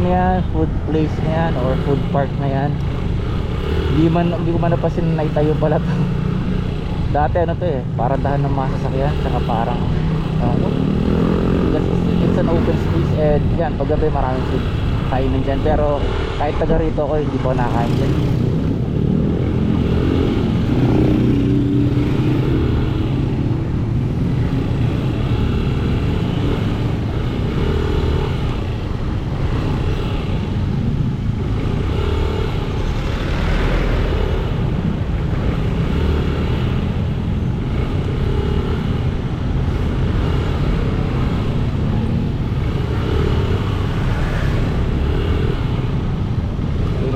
na yan, food place na yan or food park na yan. Hindi ko man napasin na itayo pala to. Dati ano to eh, parang dahan ng mga sasakyan, saka parang it's an open space. And yan, paggabi maraming food kainan dyan, pero kahit taga rito ako hindi po nakakain dyan.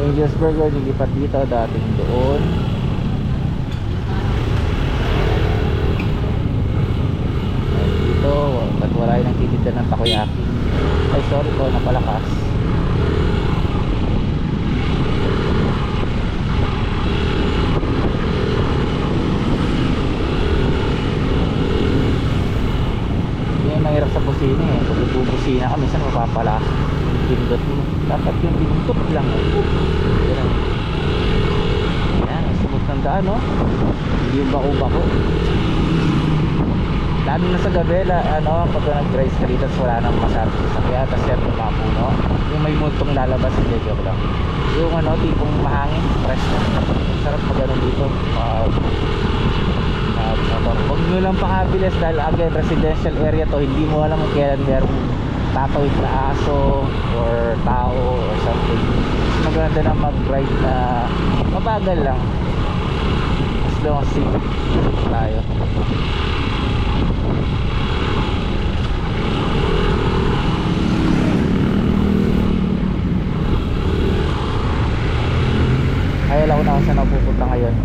Angel's Burger nilipat dito, dating doon. Ay, dito ba't wala yung nagtitinda ng takoyaki? Ay sorry po, napalakas. Yan yung mahirap sa busina eh. Pag bubusina ka minsan mapapala pindot mo, dapat yung pinindot lang yan, ang smooth ng daan, no? Hindi yung bako-bako, lalo na sa gabi pag nag-drive ka dito wala nang masyadong sasakyan, tapos yan yung mga puno, yung may multong lalabas, hindi, joke lang, yung tipong mahangin, fresh na sarap pag ganun dito. Huwag nyo lang pakabilis dahil again residential area to, hindi mo alam kung kailan meron tatawid na aso or tao or something. Maganda na mag-ride na mabagal lang as long as safe tayo. Ay, alam ko na kung saan napupunta ngayon.